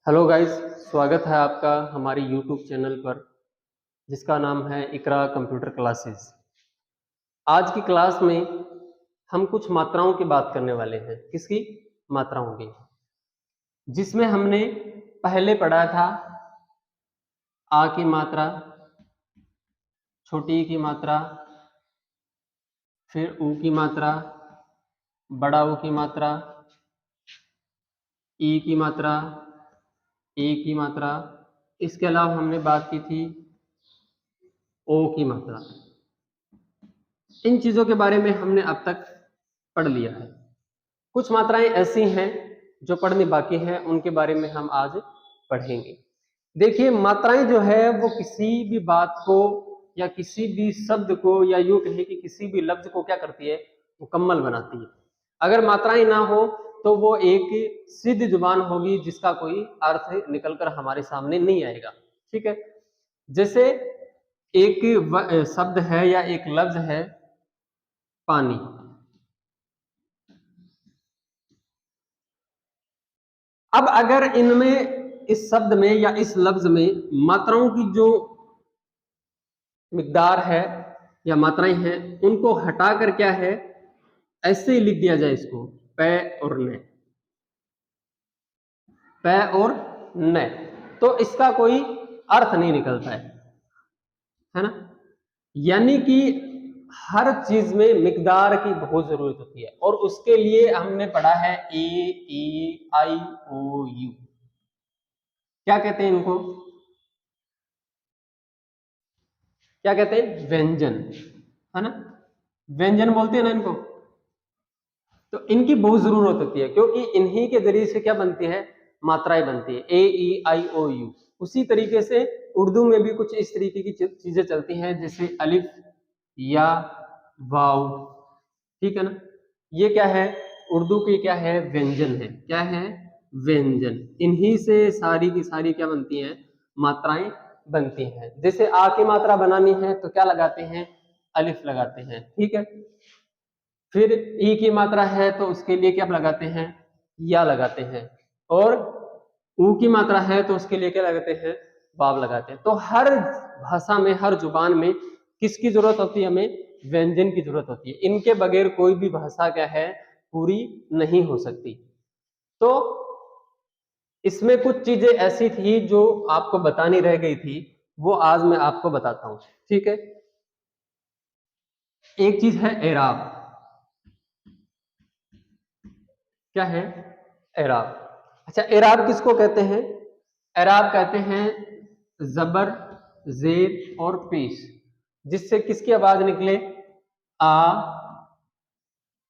Hello guys, स्वागत है आपका हमारे यूट्यूब चैनल पर जिसका नाम है इकरा कंप्यूटर क्लासेस। आज की क्लास में हम कुछ मात्राओं की बात करने वाले हैं। किसकी? मात्राओं की, जिसमें हमने पहले पढ़ा था आ की मात्रा, छोटी ई की मात्रा, फिर ऊ की मात्रा, बड़ा ऊ की मात्रा, ई की मात्रा, ए की मात्रा। इसके अलावा हमने बात की थी ओ की मात्रा। इन चीजों के बारे में हमने अब तक पढ़ लिया है। कुछ मात्राएं ऐसी हैं जो पढ़नी बाकी हैं, उनके बारे में हम आज पढ़ेंगे। देखिए, मात्राएं जो है वो किसी भी बात को या किसी भी शब्द को या यूं कहे कि किसी भी लफ्ज को क्या करती है, मुकम्मल बनाती है। अगर मात्राएं ना हो तो वो एक सिद्ध जुबान होगी जिसका कोई अर्थ निकलकर हमारे सामने नहीं आएगा। ठीक है, जैसे एक शब्द है या एक लफ्ज है पानी। अब अगर इनमें, इस शब्द में या इस लफ्ज में मात्राओं की जो मिकदार है या मात्राएं हैं उनको हटाकर क्या है, ऐसे ही लिख दिया जाए इसको पै और न, पै और न, तो इसका कोई अर्थ नहीं निकलता है ना। यानी कि हर चीज में मिकदार की बहुत जरूरत होती है और उसके लिए हमने पढ़ा है ए ई आई ओ यू। क्या कहते हैं इनको? क्या कहते हैं? व्यंजन, है ना। व्यंजन बोलते हैं ना इनको। तो इनकी बहुत जरूरत होती है क्योंकि इन्हीं के जरिए से क्या बनती है, मात्राएं बनती है, ए ई आई ओ यू। उसी तरीके से उर्दू में भी कुछ इस तरीके की चीजें चलती हैं, जैसे अलिफ या वाव। ठीक है ना। ये क्या है? उर्दू की क्या है? व्यंजन है। क्या है? व्यंजन। इन्हीं से सारी की सारी क्या बनती हैं, मात्राएं बनती हैं। जैसे आ की मात्रा बनानी है तो क्या लगाते हैं? अलिफ लगाते हैं। ठीक है। फिर ई की मात्रा है तो उसके लिए क्या लगाते हैं? या लगाते हैं। और ऊ की मात्रा है तो उसके लिए क्या लगाते हैं? वाव लगाते हैं। तो हर भाषा में, हर जुबान में किसकी जरूरत होती है? हमें व्यंजन की जरूरत होती है। इनके बगैर कोई भी भाषा क्या है, पूरी नहीं हो सकती। तो इसमें कुछ चीजें ऐसी थी जो आपको बतानी रह गई थी, वो आज मैं आपको बताता हूं। ठीक है। एक चीज है एराब। क्या है? एराब। अच्छा, एराब किसको कहते हैं? एराब कहते हैं जबर, जेर और पेश, जिससे किसकी आवाज निकले? आ,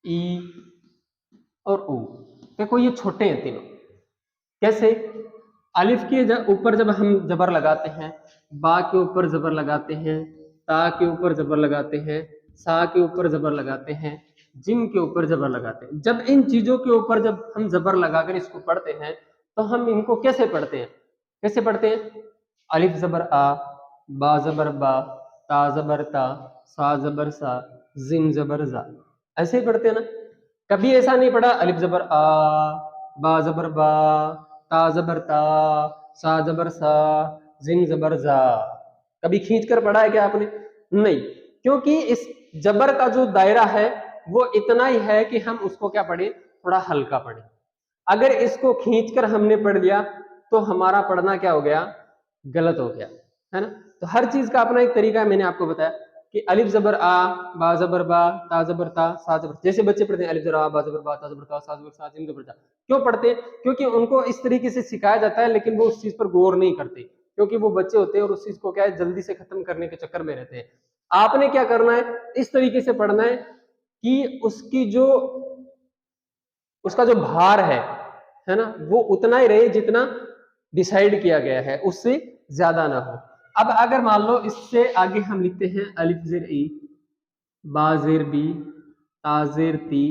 ई और ऊ। देखो ये छोटे हैं तीनों। कैसे? अलिफ के ऊपर जब हम जबर लगाते हैं, बा के ऊपर जबर लगाते हैं, ता के ऊपर जबर लगाते हैं, सा के ऊपर जबर लगाते हैं, जिम के ऊपर जबर लगाते हैं। जब इन चीजों के ऊपर जब हम जबर लगाकर इसको पढ़ते हैं तो हम इनको कैसे पढ़ते हैं? कैसे पढ़ते हैं? अलिफ जबर आ, बा जबर बा, ता जबर ता, सा जबर सा, जिम जबर जा। ऐसे ही पढ़ते हैं ना। कभी ऐसा नहीं पढ़ा अलिफ जबर आ, बा जबर बा, ता जबर ता, सा जबर सा, जिम जबर जा। कभी खींच कर पढ़ा है क्या आपने? नहीं, क्योंकि इस जबर का जो दायरा है वो इतना ही है कि हम उसको क्या पढ़े, थोड़ा हल्का पढ़े। अगर इसको खींचकर हमने पढ़ लिया तो हमारा पढ़ना क्या हो गया, गलत हो गया, है ना। तो हर चीज का अपना एक तरीका है। मैंने आपको बताया कि अलिफ जबर आ, बा जबर बा, ता जबर ता, सा जबर। जैसे बच्चे पढ़ते हैं अलिफ जबर आ, बा जबर बा, ता जबर ता, सा जबर सा, जिम जबर जा। क्यों पढ़ते हैं? क्योंकि उनको इस तरीके से सिखाया जाता है, लेकिन वो उस चीज पर गौर नहीं करते, क्योंकि वो बच्चे होते हैं और उस चीज को क्या है, जल्दी से खत्म करने के चक्कर में रहते हैं। आपने क्या करना है, इस तरीके से पढ़ना है कि उसकी जो, उसका जो भार है ना, वो उतना ही रहे जितना डिसाइड किया गया है, उससे ज्यादा ना हो। अब अगर मान लो इससे आगे हम लिखते हैं अलिफ जेर ई, बा जेर बी, ता जेर ती,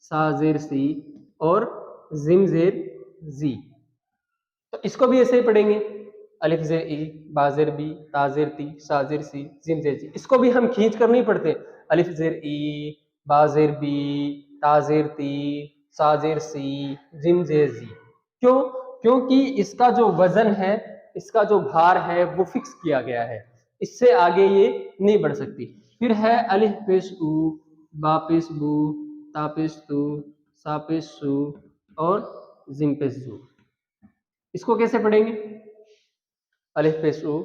सा जेर सी और जिम जेर जी। तो इसको भी ऐसे ही पढ़ेंगे, अलिफ जेर ई, बा जेर बी, ता जेर ती, सा जेर सी, जिम जेर जी। इसको भी हम खींच कर नहीं पढ़ते, अलिफ जेर ई, बा जेर बी, ता जेर ती, सा जेर सी, जिम जेर जी। क्यों? क्योंकि इसका जो वजन है, इसका जो भार है वो फिक्स किया गया है, इससे आगे ये नहीं बढ़ सकती। फिर है अलिफ पेश उ, बा पेश बू, ता पेश तू, सा पेश सू और जिम पेश जू। इसको कैसे पढ़ेंगे? अलिफ पेश उ,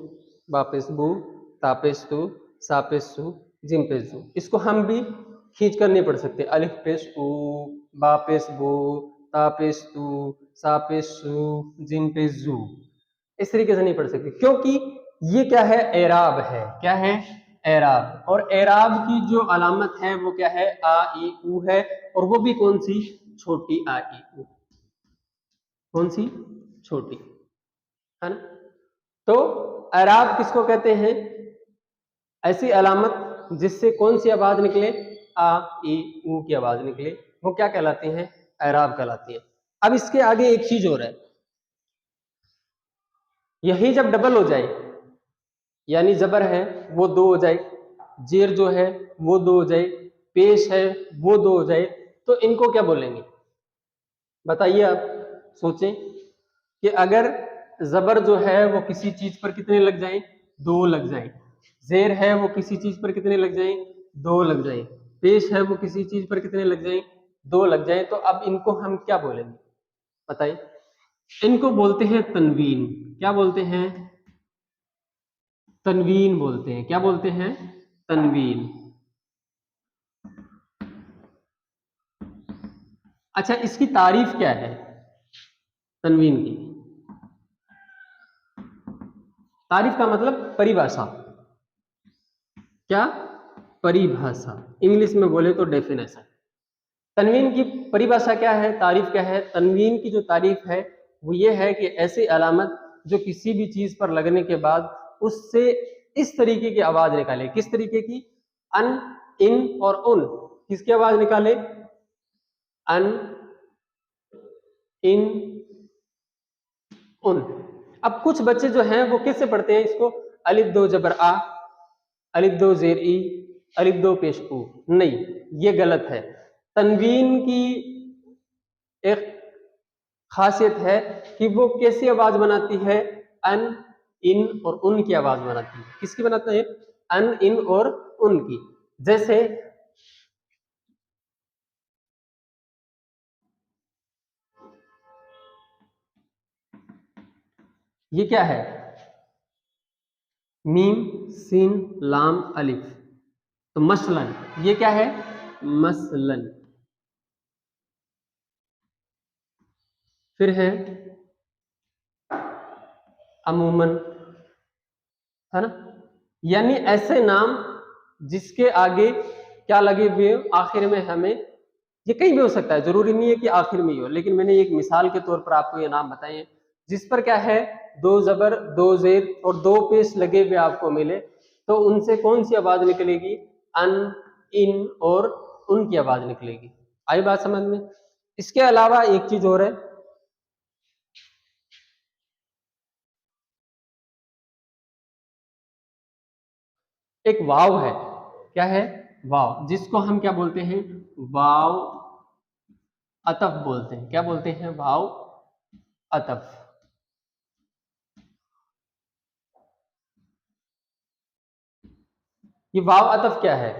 बा पेश बू, ता पेश तू, सा पेश सू, जिम पेश जू। इसको हम भी खींच कर नहीं पढ़ सकते। अलिफ पेश उ, बा पेश बू, ता पेश तू, सा पेश सू, जिम पेश जू। इस तरीके से नहीं पढ़ सकते, क्योंकि ये क्या है? एराब है। क्या है? एराब। और एराब की जो अलामत है वो क्या है? आ ई उ है, और वो भी कौन सी? छोटी आ ई उ। कौन सी? छोटी, है ना? तो एराब किसको कहते हैं? ऐसी अलामत जिससे कौन सी आवाज निकले? आ ई उ की आवाज निकले, वो क्या कहलाती है? एराब कहलाती है। अब इसके आगे एक चीज और है, यही जब डबल हो जाए, यानी जबर है वो दो हो जाए, जेर जो है वो दो हो जाए, पेश है वो दो हो जाए, तो इनको क्या बोलेंगे? बताइए आप, सोचें कि अगर जबर जो है वो किसी चीज पर कितने लग जाए? दो लग जाए। जेर है वो किसी चीज पर कितने लग जाए? दो लग जाए। पेश है वो किसी चीज पर कितने लग जाए? दो लग जाए। तो अब इनको हम क्या बोलेंगे? बताइए। इनको बोलते हैं तनवीन। क्या बोलते हैं? तनवीन बोलते हैं। क्या बोलते हैं? तनवीन। अच्छा, इसकी तारीफ क्या है तनवीन की? तारीफ का मतलब परिभाषा। क्या? परिभाषा। इंग्लिश में बोले तो डेफिनेशन। तनवीन की परिभाषा क्या है? तारीफ क्या है? तनवीन की जो तारीफ है वो ये है कि ऐसी अलामत जो किसी भी चीज पर लगने के बाद उससे इस तरीके की आवाज निकाले। किस तरीके की? अन, इन और उन। किसकी आवाज निकाले? अन, इन, उन। अब कुछ बच्चे जो हैं वो कैसे पढ़ते हैं इसको? अलिफ दो जबर आ, अलिफ दो जेर ई, अलिफ दो पेश उ। नहीं, ये गलत है। तनवीन की एक खासियत है कि वो कैसी आवाज बनाती है? अन, इन और उन की आवाज बनाती है। किसकी बनाता है? अन, इन और उन की। जैसे ये क्या है? मीम, सीन, लाम, अलिफ। तो मसलन ये क्या है? मसलन। फिर है अमूमन, है ना? यानी ऐसे नाम जिसके आगे क्या लगे हुए हो? आखिर में हमें, ये कहीं भी हो सकता है, जरूरी नहीं है कि आखिर में ही हो, लेकिन मैंने एक मिसाल के तौर पर आपको ये नाम बताए हैं जिस पर क्या है? दो जबर, दो जेर और दो पेश लगे हुए आपको मिले, तो उनसे कौन सी आवाज निकलेगी? अन, इन और उन की आवाज निकलेगी। आई बात समझ में? इसके अलावा एक चीज और है, एक वाव है। क्या है? वाव, जिसको हम क्या बोलते हैं? वाव अतफ बोलते हैं। क्या बोलते हैं? वाव अतफ। ये वाव अतफ क्या है?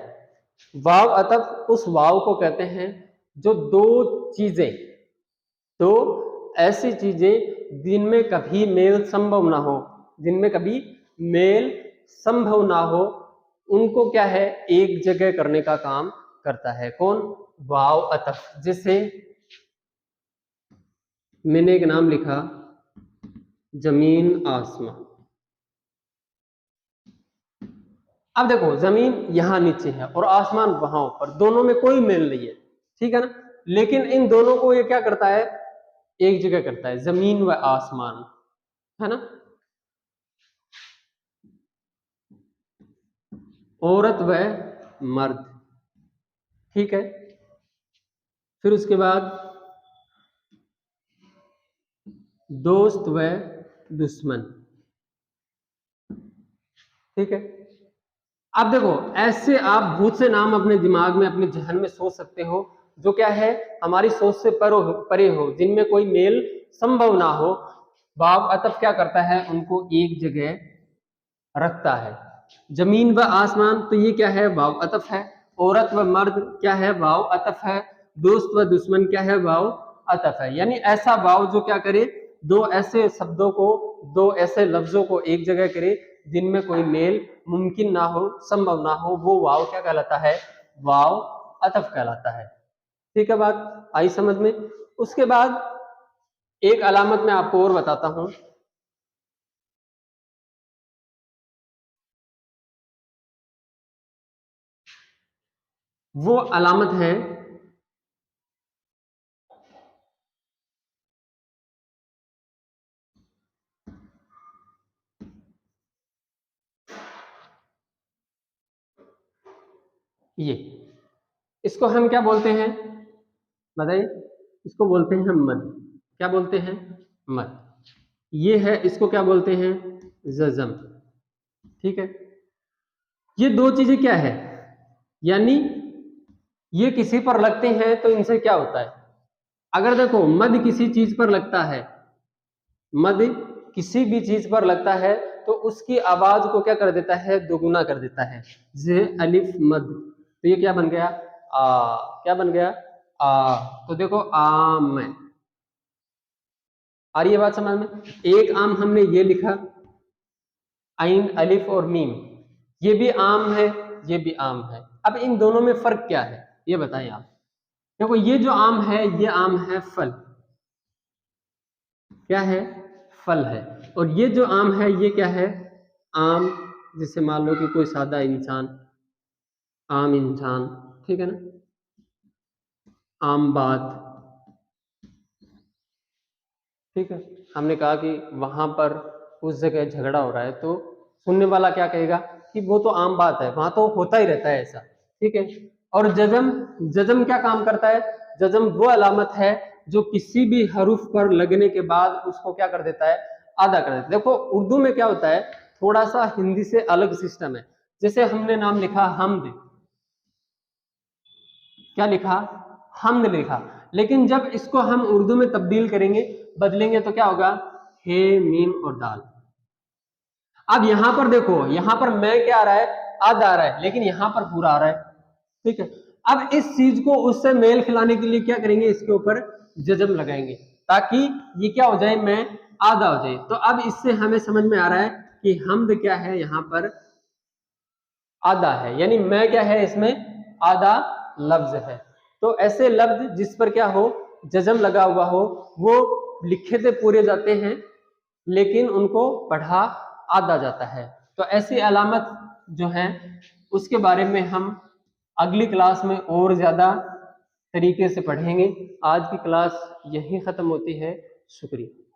वाव अतफ उस वाव को कहते हैं जो दो चीजें, तो ऐसी चीजें जिनमें कभी मेल संभव ना हो, जिनमें कभी मेल संभव ना हो, उनको क्या है? एक जगह करने का काम करता है। कौन? वाव अतफ। जैसे मैंने एक नाम लिखा, जमीन आसमां। अब देखो, जमीन यहां नीचे है और आसमान वहां ऊपर, दोनों में कोई मेल नहीं है, ठीक है ना? लेकिन इन दोनों को ये क्या करता है? एक जगह करता है, जमीन व आसमान, है ना? औरत व मर्द, ठीक है। फिर उसके बाद दोस्त व दुश्मन, ठीक है। अब देखो, ऐसे आप बहुत से नाम अपने दिमाग में, अपने जहन में सोच सकते हो जो क्या है हमारी सोच से परे हो, जिनमें कोई मेल संभव ना हो, वाव अतफ क्या करता है, उनको एक जगह रखता है। जमीन व आसमान, तो ये क्या है, वाव अतफ है। औरत व मर्द क्या है, वाव अतफ है। दोस्त व दुश्मन क्या है, वाव अतफ है। यानी ऐसा वाव जो क्या करे, दो ऐसे शब्दों को, दो ऐसे लफ्जों को एक जगह करे जिनमें कोई मेल मुमकिन ना हो, संभव ना हो, वो वाव क्या कहलाता है, वाव अतफ कहलाता है। ठीक है, बात आई समझ में। उसके बाद एक अलामत मैं आपको और बताता हूं। वो अलामत है ये, इसको हम क्या बोलते हैं, बताइए। इसको बोलते हैं मद। क्या बोलते हैं, मद। ये है, इसको क्या बोलते हैं, जज़म। ठीक है, ये दो चीजें क्या है, यानी ये किसी पर लगते हैं तो इनसे क्या होता है, अगर देखो मद किसी चीज पर लगता है, मद किसी भी चीज पर लगता है तो उसकी आवाज को क्या कर देता है, दोगुना कर देता है। जे अलिफ मद, तो ये क्या बन गया, क्या बन गया, तो देखो आम है। आ रही है बात समझ में। एक आम हमने ये लिखा, आइन अलिफ और मीम, ये भी आम है, ये भी आम है। अब इन दोनों में फर्क क्या है, ये बताएं आप। देखो ये जो आम है, ये आम है फल, क्या है, फल है। और ये जो आम है, ये क्या है, आम। जैसे मान लो कि कोई सादा इंसान, आम इंसान, ठीक है ना, आम बात। ठीक है, हमने कहा कि वहां पर उस जगह झगड़ा हो रहा है, तो सुनने वाला क्या कहेगा कि वो तो आम बात है, वहां तो होता ही रहता है ऐसा। ठीक है, और जजम, जजम क्या काम करता है, जजम वो अलामत है जो किसी भी हरूफ पर लगने के बाद उसको क्या कर देता है, आधा कर देता है। देखो उर्दू में क्या होता है, थोड़ा सा हिंदी से अलग सिस्टम है। जैसे हमने नाम लिखा हमद, क्या लिखा, हमद लिखा, लेकिन जब इसको हम उर्दू में तब्दील करेंगे, बदलेंगे, तो क्या होगा, हे मीम और दाल। अब यहां पर देखो, यहां पर मैं क्या आ रहा है, आधा आ रहा है, लेकिन यहां पर पूरा आ रहा है। ठीक है, अब इस चीज को उससे मेल खिलाने के लिए क्या करेंगे, इसके ऊपर जजम लगाएंगे ताकि ये क्या हो जाए, मैं आधा हो जाए। तो अब इससे हमें समझ में आ रहा है कि हमद क्या है, यहां पर आधा है, यानी मैं क्या है, इसमें आधा लफ्ज है। तो ऐसे लफ्ज जिस पर क्या हो, जजम लगा हुआ हो, वो लिखे थे पूरे जाते हैं, लेकिन उनको पढ़ा आधा जाता है। तो ऐसी अलामत जो है उसके बारे में हम अगली क्लास में और ज्यादा तरीके से पढ़ेंगे। आज की क्लास यहीं खत्म होती है। शुक्रिया।